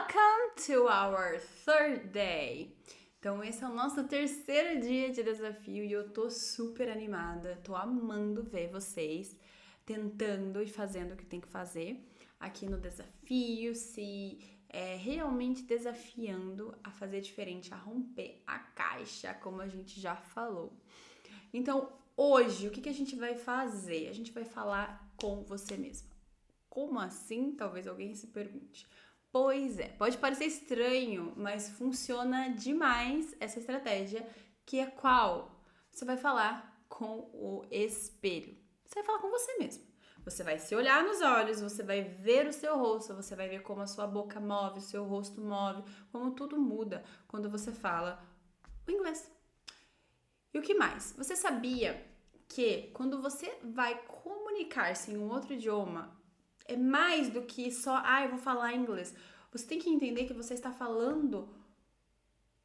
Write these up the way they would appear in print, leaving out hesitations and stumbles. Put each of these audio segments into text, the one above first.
Welcome to our third day. Então, esse é o nosso terceiro dia de desafio e eu tô super animada, tô amando ver vocês tentando e fazendo o que tem que fazer aqui no desafio, realmente desafiando a fazer diferente, a romper a caixa, como a gente já falou. Então, hoje, o que a gente vai fazer? A gente vai falar com você mesma. Como assim? Talvez alguém se pergunte. Pois é, pode parecer estranho, mas funciona demais essa estratégia, que é qual? Você vai falar com o espelho. Você vai falar com você mesmo. Você vai se olhar nos olhos, você vai ver o seu rosto, você vai ver como a sua boca move, o seu rosto move, como tudo muda quando você fala o inglês. E o que mais? Você sabia que quando você vai comunicar-se em um outro idioma, é mais do que só, eu vou falar inglês. Você tem que entender que você está falando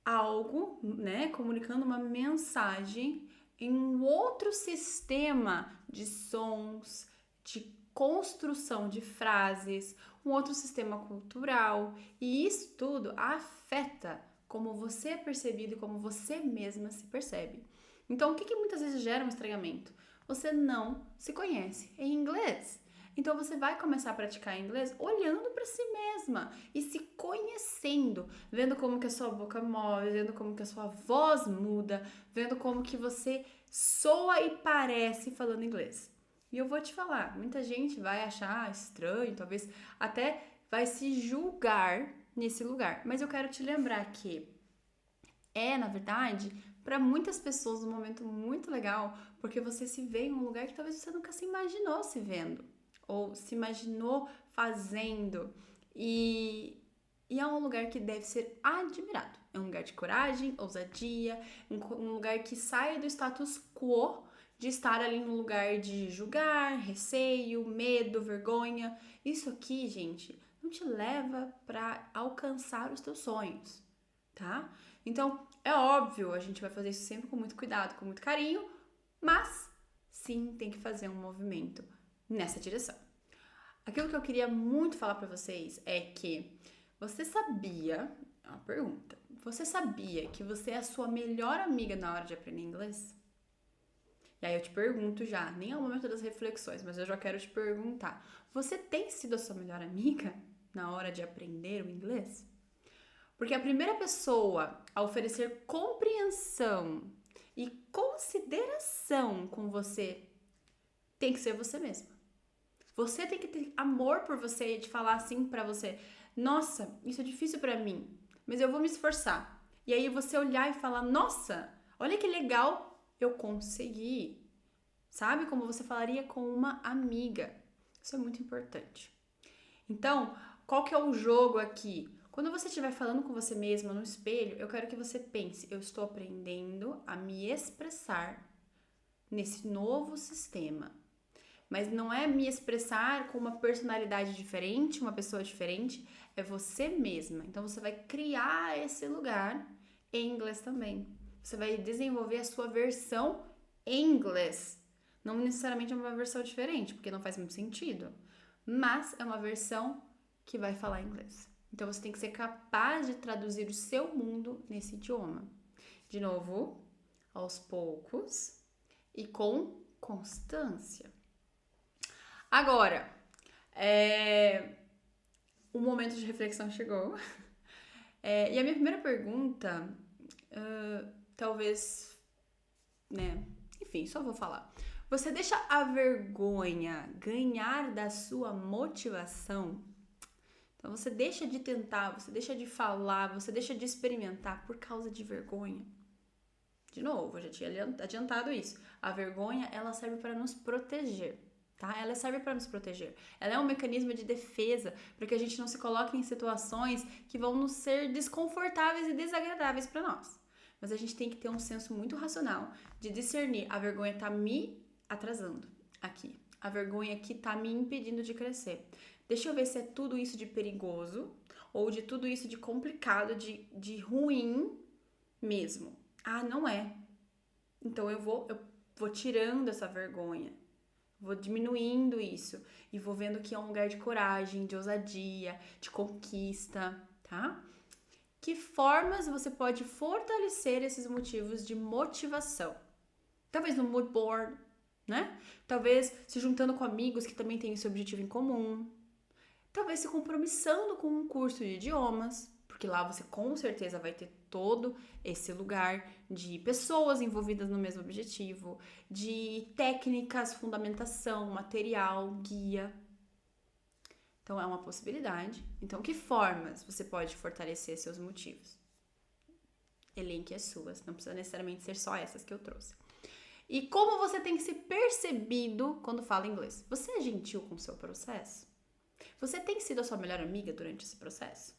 algo, né? Comunicando uma mensagem em um outro sistema de sons, de construção de frases, um outro sistema cultural. E isso tudo afeta como você é percebido e como você mesma se percebe. Então, o que muitas vezes gera um estranhamento? Você não se conhece em inglês. Então você vai começar a praticar inglês olhando para si mesma e se conhecendo, vendo como que a sua boca move, vendo como que a sua voz muda, vendo como que você soa e parece falando inglês. E eu vou te falar, muita gente vai achar estranho, talvez até vai se julgar nesse lugar. Mas eu quero te lembrar que na verdade, para muitas pessoas um momento muito legal, porque você se vê em um lugar que talvez você nunca se imaginou se vendo ou se imaginou fazendo. E é um lugar que deve ser admirado. É um lugar de coragem, ousadia, um lugar que sai do status quo de estar ali no lugar de julgar, receio, medo, vergonha. Isso aqui, gente, não te leva para alcançar os teus sonhos, tá? Então, é óbvio, a gente vai fazer isso sempre com muito cuidado, com muito carinho, mas sim, tem que fazer um movimento nessa direção. Aquilo que eu queria muito falar para vocês é que você sabia, é uma pergunta, você sabia que você é a sua melhor amiga na hora de aprender inglês? E aí eu te pergunto já, nem é o momento das reflexões, mas eu já quero te perguntar, você tem sido a sua melhor amiga na hora de aprender o inglês? Porque a primeira pessoa a oferecer compreensão e consideração com você tem que ser você mesma. Você tem que ter amor por você e de falar assim pra você: nossa, isso é difícil pra mim, mas eu vou me esforçar. E aí você olhar e falar: nossa, olha que legal, eu consegui. Sabe como você falaria com uma amiga? Isso é muito importante. Então, qual que é o jogo aqui? Quando você estiver falando com você mesma no espelho, eu quero que você pense: eu estou aprendendo a me expressar nesse novo sistema. Mas não é me expressar com uma personalidade diferente, uma pessoa diferente, é você mesma. Então você vai criar esse lugar em inglês também. Você vai desenvolver a sua versão em inglês. Não necessariamente é uma versão diferente, porque não faz muito sentido. Mas é uma versão que vai falar inglês. Então você tem que ser capaz de traduzir o seu mundo nesse idioma. De novo, aos poucos e com constância. Agora, o momento de reflexão chegou. E a minha primeira pergunta, talvez, né? Enfim, só vou falar. Você deixa a vergonha ganhar da sua motivação? Então você deixa de tentar, você deixa de falar, você deixa de experimentar por causa de vergonha. De novo, eu já tinha adiantado isso. A vergonha, ela serve para nos proteger, tá? Ela serve para nos proteger. Ela é um mecanismo de defesa para que a gente não se coloque em situações que vão nos ser desconfortáveis e desagradáveis para nós. Mas a gente tem que ter um senso muito racional de discernir: a vergonha tá me atrasando aqui. A vergonha aqui tá me impedindo de crescer. Deixa eu ver se é tudo isso de perigoso ou de tudo isso de complicado, de ruim mesmo. Não é. Então eu vou tirando essa vergonha, vou diminuindo isso e vou vendo que é um lugar de coragem, de ousadia, de conquista, tá? Que formas você pode fortalecer esses motivos de motivação? Talvez no mood board, né? Talvez se juntando com amigos que também têm esse objetivo em comum. Talvez se compromissando com um curso de idiomas, porque lá você com certeza vai ter todo esse lugar de pessoas envolvidas no mesmo objetivo, de técnicas, fundamentação, material, guia. Então é uma possibilidade. Então, que formas você pode fortalecer seus motivos? Elenque as suas, não precisa necessariamente ser só essas que eu trouxe. E como você tem se percebido quando fala inglês? Você é gentil com o seu processo? Você tem sido a sua melhor amiga durante esse processo?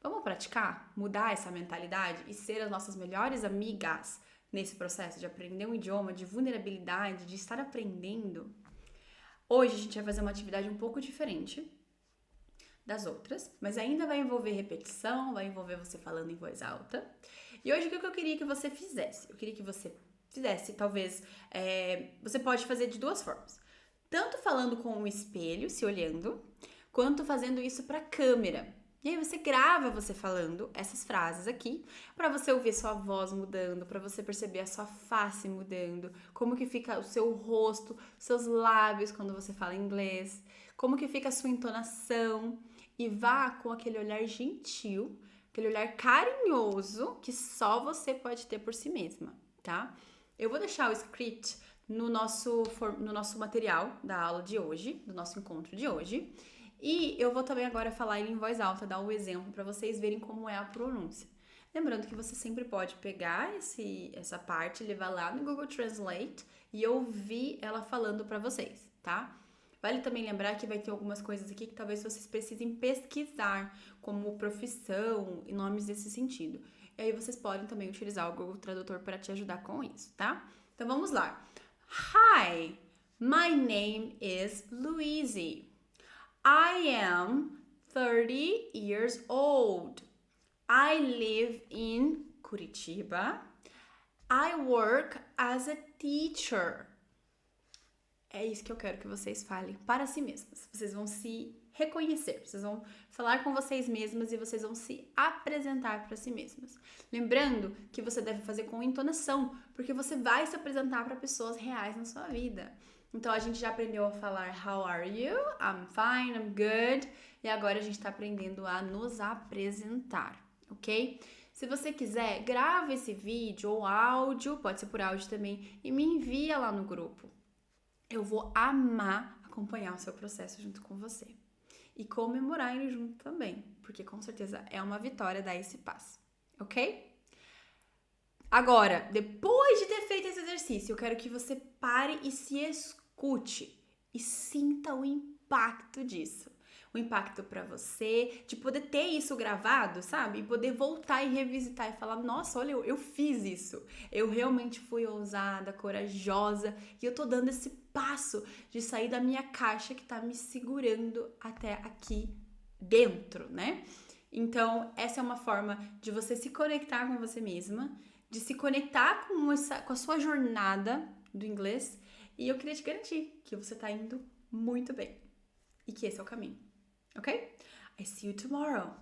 Vamos praticar, mudar essa mentalidade e ser as nossas melhores amigas nesse processo de aprender um idioma, de vulnerabilidade, de estar aprendendo? Hoje a gente vai fazer uma atividade um pouco diferente das outras, mas ainda vai envolver repetição, vai envolver você falando em voz alta. E hoje o que eu queria que você fizesse? Eu queria que você fizesse, talvez, você pode fazer de duas formas. Tanto falando com o espelho, se olhando, quanto fazendo isso para a câmera. E aí você grava você falando essas frases aqui, para você ouvir sua voz mudando, para você perceber a sua face mudando, como que fica o seu rosto, seus lábios quando você fala inglês, como que fica a sua entonação, e vá com aquele olhar gentil, aquele olhar carinhoso que só você pode ter por si mesma, tá? Eu vou deixar o script no nosso material da aula de hoje, do nosso encontro de hoje. E eu vou também agora falar ele em voz alta, dar um exemplo para vocês verem como é a pronúncia. Lembrando que você sempre pode pegar essa parte, levar lá no Google Translate e ouvir ela falando para vocês, tá? Vale também lembrar que vai ter algumas coisas aqui que talvez vocês precisem pesquisar, como profissão e nomes desse sentido. E aí vocês podem também utilizar o Google Tradutor para te ajudar com isso, tá? Então vamos lá. Hi, my name is Louise. I am 30 years old. I live in Curitiba. I work as a teacher. É isso que eu quero que vocês falem para si mesmas. Vocês vão se reconhecer, vocês vão falar com vocês mesmas e vocês vão se apresentar para si mesmas. Lembrando que você deve fazer com entonação, porque você vai se apresentar para pessoas reais na sua vida. Então a gente já aprendeu a falar How are you? I'm fine, I'm good. E agora a gente está aprendendo a nos apresentar, ok? Se você quiser, grava esse vídeo ou áudio, pode ser por áudio também, e me envia lá no grupo. Eu vou amar acompanhar o seu processo junto com você. E comemorar ele junto também, porque com certeza é uma vitória dar esse passo, ok? Agora, depois de ter feito esse exercício, eu quero que você pare e se escute e sinta o impacto disso. O impacto pra você, de poder ter isso gravado, sabe? E poder voltar e revisitar e falar, nossa, olha, eu fiz isso. Eu realmente fui ousada, corajosa e eu tô dando esse passo de sair da minha caixa que tá me segurando até aqui dentro, né? Então, essa é uma forma de você se conectar com você mesma, de se conectar com a sua jornada do inglês. E eu queria te garantir que você tá indo muito bem e que esse é o caminho. Okay? I see you tomorrow.